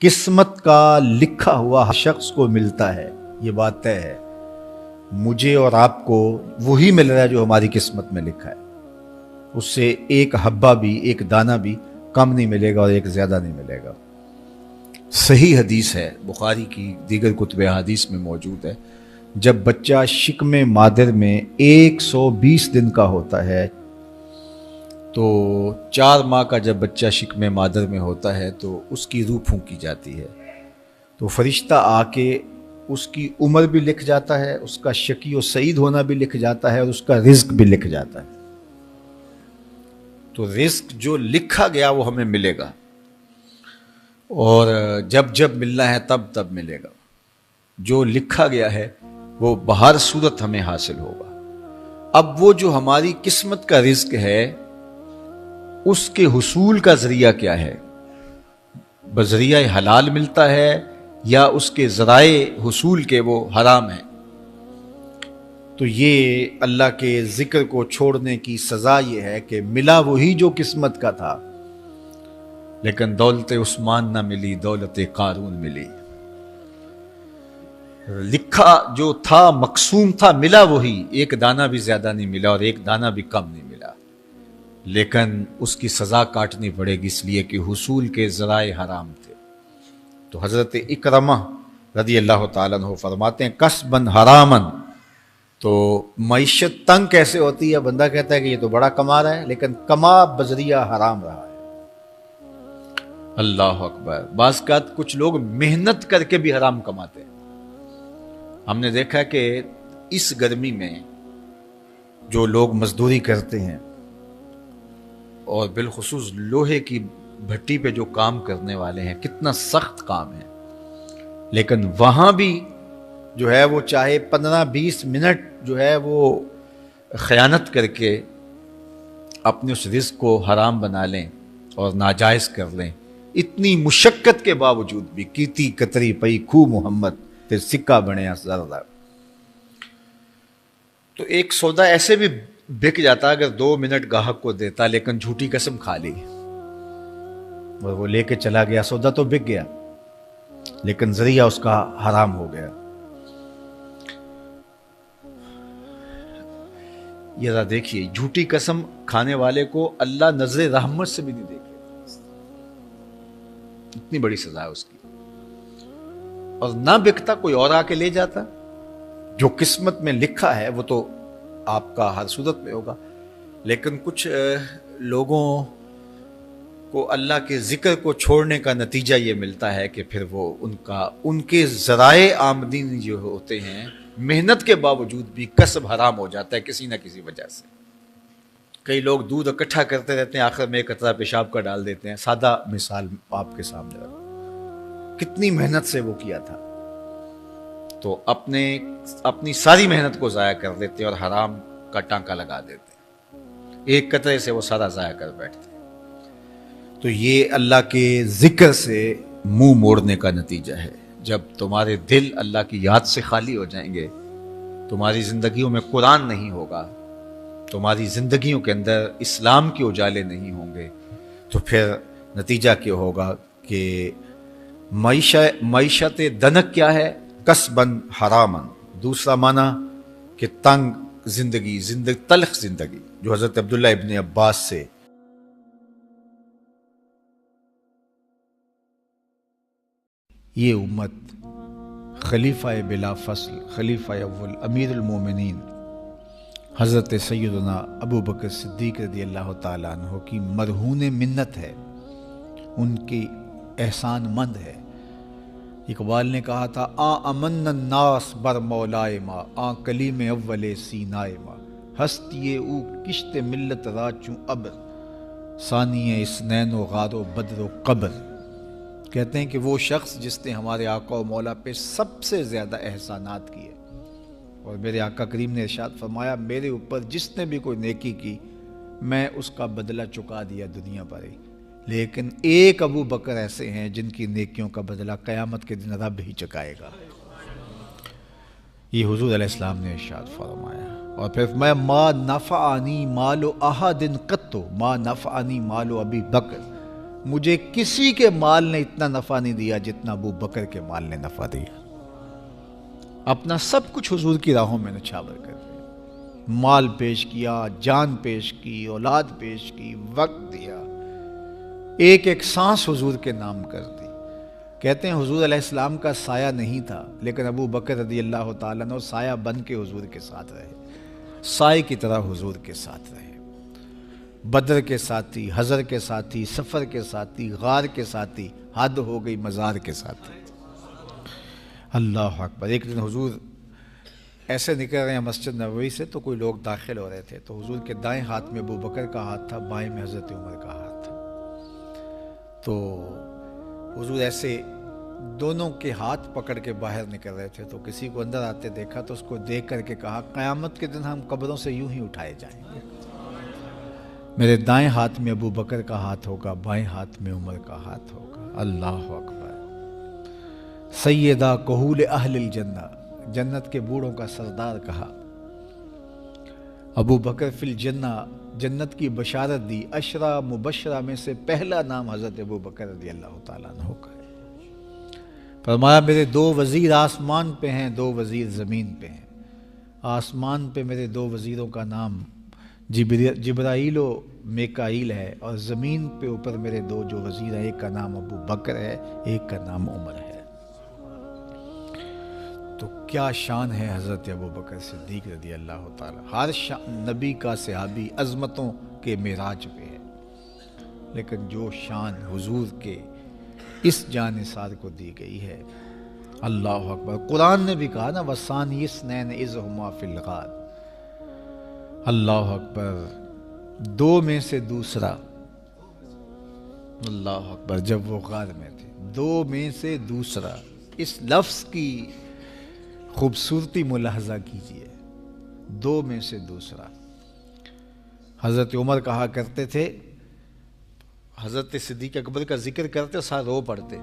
قسمت کا لکھا ہوا شخص کو ملتا ہے، یہ بات طے ہے۔ مجھے اور آپ کو وہی مل رہا ہے جو ہماری قسمت میں لکھا ہے، اس سے ایک حبہ بھی، ایک دانہ بھی کم نہیں ملے گا اور ایک زیادہ نہیں ملے گا۔ صحیح حدیث ہے، بخاری کی دیگر کتب حدیث میں موجود ہے، جب بچہ شکم مادر میں 120 دن کا ہوتا ہے تو 4 ماہ کا جب بچہ شکم مادر میں ہوتا ہے تو اس کی روح پھونکی جاتی ہے، تو فرشتہ آ کے اس کی عمر بھی لکھ جاتا ہے، اس کا شقی و سعید ہونا بھی لکھ جاتا ہے، اور اس کا رزق بھی لکھ جاتا ہے۔ تو رزق جو لکھا گیا وہ ہمیں ملے گا، اور جب جب ملنا ہے تب تب ملے گا۔ جو لکھا گیا ہے وہ بہر صورت ہمیں حاصل ہوگا۔ اب وہ جو ہماری قسمت کا رزق ہے اس کے حصول کا ذریعہ کیا ہے؟ بذریعہ حلال ملتا ہے یا اس کے ذرائع حصول کے وہ حرام ہیں؟ تو یہ اللہ کے ذکر کو چھوڑنے کی سزا یہ ہے کہ ملا وہی جو قسمت کا تھا، لیکن دولت عثمان نہ ملی، دولت قارون ملی۔ لکھا جو تھا، مقسوم تھا، ملا وہی، ایک دانہ بھی زیادہ نہیں ملا اور ایک دانہ بھی کم نہیں ملا، لیکن اس کی سزا کاٹنی پڑے گی، اس لیے کہ حصول کے ذرائع حرام تھے۔ تو حضرت اکرمہ رضی اللہ تعالیٰ عنہ فرماتے ہیں کسبن حرامن، تو معیشت تنگ کیسے ہوتی ہے؟ بندہ کہتا ہے کہ یہ تو بڑا کما رہا ہے لیکن کما بذریعہ حرام رہا ہے۔ اللہ اکبر۔ بعض اوقات کچھ لوگ محنت کر کے بھی حرام کماتے ہیں۔ ہم نے دیکھا کہ اس گرمی میں جو لوگ مزدوری کرتے ہیں اور بالخصوص لوہے کی بھٹی پہ جو کام کرنے والے ہیں، کتنا سخت کام ہے، لیکن وہاں بھی جو ہے وہ چاہے 15-20 منٹ جو ہے وہ خیانت کر کے اپنے اس رزق کو حرام بنا لیں اور ناجائز کر لیں، اتنی مشقت کے باوجود بھی کیتی کتری پئی کھو محمد تے سکہ بنیا زردہ۔ تو ایک سودا ایسے بھی بک جاتا اگر 2 منٹ گاہک کو دیتا، لیکن جھوٹی قسم کھا لی اور وہ لے کے چلا گیا، سودا تو بک گیا لیکن ذریعہ اس کا حرام ہو گیا۔ یہ ذرا دیکھیے، جھوٹی قسم کھانے والے کو اللہ نظر رحمت سے بھی نہیں دیکھے، اتنی بڑی سزا ہے اس کی، اور نہ بکتا کوئی اور آ کے لے جاتا۔ جو قسمت میں لکھا ہے وہ تو آپ کا ہر صورت میں ہوگا، لیکن کچھ لوگوں کو اللہ کے ذکر کو چھوڑنے کا نتیجہ یہ ملتا ہے کہ پھر وہ ان کے ذرائع آمدنی جو ہوتے ہیں، محنت کے باوجود بھی کسب حرام ہو جاتا ہے کسی نہ کسی وجہ سے۔ کئی لوگ دودھ اکٹھا کرتے رہتے ہیں، آخر میں ایک قطرہ پیشاب کا ڈال دیتے ہیں۔ سادہ مثال آپ کے سامنے رکھوں، کتنی محنت سے وہ کیا تھا، تو اپنی ساری محنت کو ضائع کر دیتے اور حرام کا ٹانکا لگا دیتے، ایک قطرے سے وہ سارا ضائع کر بیٹھتے۔ تو یہ اللہ کے ذکر سے منہ موڑنے کا نتیجہ ہے۔ جب تمہارے دل اللہ کی یاد سے خالی ہو جائیں گے، تمہاری زندگیوں میں قرآن نہیں ہوگا، تمہاری زندگیوں کے اندر اسلام کے اجالے نہیں ہوں گے، تو پھر نتیجہ کیا ہوگا کہ معیشت دنک کیا ہے؟ کسبن حرامن۔ دوسرا معنی کہ تنگ زندگی، تلخ زندگی، جو حضرت عبداللہ ابن عباس سے یہ امت خلیفہ بلا فصل، خلیفہ اول، امیر المومنین حضرت سیدنا ابو بکر صدیق رضی اللہ تعالیٰ عنہ کی مرہون منت ہے، ان کی احسان مند ہے۔ اقبال نے کہا تھا امن الناس بر مولائے ما، کلیم اول سینائے ما، ہستی او کشت ملت را چوں ابر، ثانی اسنین و غار و بدر و قبر۔ کہتے ہیں کہ وہ شخص جس نے ہمارے آقا و مولا پہ سب سے زیادہ احسانات کیے، اور میرے آقا کریم نے ارشاد فرمایا میرے اوپر جس نے بھی کوئی نیکی کی میں اس کا بدلہ چکا دیا دنیا پر ہی، لیکن ایک ابو بکر ایسے ہیں جن کی نیکیوں کا بدلہ قیامت کے دن رب ہی چکائے گا۔ یہ حضور علیہ السلام نے ارشاد فرمایا، اور پھر فرمایا ما نفعنی مال احد قط، ما نفعنی مال ابی بکر، مجھے کسی کے مال نے اتنا نفع نہیں دیا جتنا ابو بکر کے مال نے نفع دیا. اپنا سب کچھ حضور کی راہوں میں نچھاور کر دیا، مال پیش کیا، جان پیش کی، اولاد پیش کی، وقت دیا، ایک ایک سانس حضور کے نام کر دی. کہتے ہیں حضور علیہ السلام کا سایہ نہیں تھا، لیکن ابو بکر رضی اللہ تعالیٰ عنہ سایہ بن کے حضور کے ساتھ رہے، سائے کی طرح حضور کے ساتھ رہے. بدر کے ساتھی، حضر کے ساتھی، سفر کے ساتھی، غار کے ساتھی، حد ہو گئی مزار کے ساتھی. اللہ اکبر. ایک دن حضور ایسے نکل رہے ہیں مسجد نبوی سے تو کوئی لوگ داخل ہو رہے تھے، تو حضور کے دائیں ہاتھ میں ابو بکر کا ہاتھ تھا، بائیں میں حضرت عمر کا ہاتھ تھا. تو حضور ایسے دونوں کے ہاتھ پکڑ کے باہر نکل رہے تھے، تو کسی کو اندر آتے دیکھا تو اس کو دیکھ کر کے کہا قیامت کے دن ہم قبروں سے یوں ہی اٹھائے جائیں گے، میرے دائیں ہاتھ میں ابو بکر کا ہاتھ ہوگا، بائیں ہاتھ میں عمر کا ہاتھ ہوگا. اللہ اکبر. سیدہ کہول اہل الجنہ، جنت کے بوڑھوں کا سردار کہا. ابو بکر فی الجنہ، جنت کی بشارت دی. عشرہ مبشرہ میں سے پہلا نام حضرت ابو بکر رضی اللہ تعالیٰ عنہ کا ہے. فرمایا میرے 2 وزیر آسمان پہ ہیں، 2 وزیر زمین پہ ہیں. آسمان پہ میرے 2 وزیروں کا نام جبرائیل و میکائیل ہے، اور زمین پہ اوپر میرے 2 جو وزیر ہیں، ایک کا نام ابو بکر ہے، ایک کا نام عمر ہے. تو کیا شان ہے حضرت ابو بکر صدیق رضی اللہ تعالیٰ. ہر نبی کا صحابی عظمتوں کے معراج پہ ہے، لیکن جو شان حضور کے اس جان نثار کو دی گئی ہے، اللہ اکبر. قرآن نے بھی کہا نا وَثَانِيَ اثْنَيْنِ إِذْ هُمَا فِي الْغَارِ. اللہ اکبر. 2 میں سے دوسرا، اللہ اکبر، جب وہ غار میں تھے، 2 میں سے دوسرا. اس لفظ کی خوبصورتی ملاحظہ کیجئے، 2 میں سے دوسرا. حضرت عمر کہا کرتے تھے، حضرت صدیق اکبر کا ذکر کرتے ساتھ رو پڑتے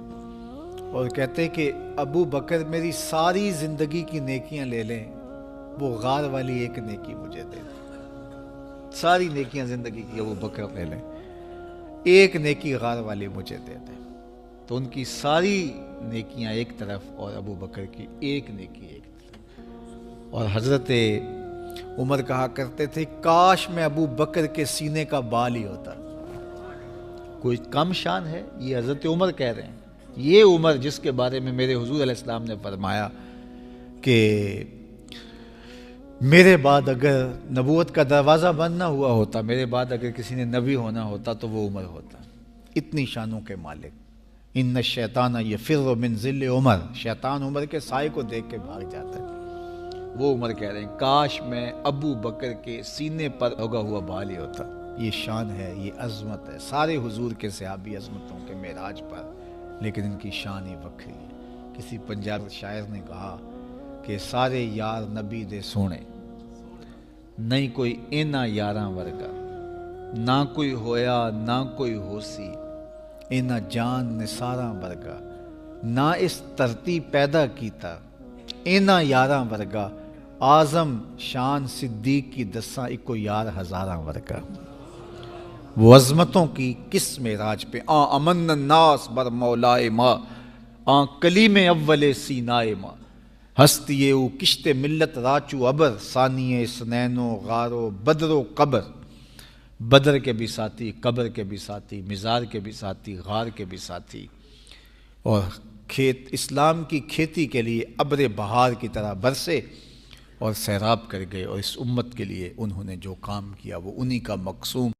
اور کہتے کہ ابو بکر میری ساری زندگی کی نیکیاں لے لیں، وہ غار والی ایک نیکی مجھے دے دیں. ساری نیکیاں زندگی کی ابو بکر لے لیں، ایک نیکی غار والی مجھے دے دیں. تو ان کی ساری نیکیاں ایک طرف اور ابو بکر کی ایک نیکی ایک طرف. اور حضرت عمر کہا کرتے تھے کاش میں ابو بکر کے سینے کا بال ہی ہوتا. کوئی کم شان ہے؟ یہ حضرت عمر کہہ رہے ہیں. یہ عمر جس کے بارے میں میرے حضور علیہ السلام نے فرمایا کہ میرے بعد اگر نبوت کا دروازہ بند نہ ہوا ہوتا، میرے بعد اگر کسی نے نبی ہونا ہوتا تو وہ عمر ہوتا. اتنی شانوں کے مالک. ان الشیطان یفر من ظل عمر، شیطان عمر کے سائے کو دیکھ کے بھاگ جاتا ہے. وہ عمر کہہ رہے ہیں کاش میں ابو بکر کے سینے پر لگا ہوا بال ہی ہوتا. یہ شان ہے، یہ عظمت ہے. سارے حضور کے صحابی عظمتوں کے معراج پر، لیکن ان کی شان ہی وکری ہے. کسی پنجاب شاعر نے کہا کہ سارے یار نبی دے سونے، نہیں کوئی اینا یاراں ورگا، نہ کوئی ہویا نہ کوئی ہوسی، اینا جان نثاراں ورگا، نہ اس دھرتی پیدا کیتا، اینا یاراں ورگا، اعظم شان صدیق کی دساں اکو یار ہزاراں ورگا. وہ عظمتوں کی کس معراج پہ امن الناس بر مولائے ماں، کلیم اول سینائے ماں، ہستی او کشت ملت راچو ابر، ثانی سنین و غار و بدر و قبر. بدر کے بھی ساتھی، قبر کے بھی ساتھی، مزار کے بھی ساتھی، غار کے بھی ساتھی. اور اسلام کی کھیتی کے لیے ابر بہار کی طرح برسے اور سیراب کر گئے. اور اس امت کے لیے انہوں نے جو کام کیا وہ انہی کا مقصوم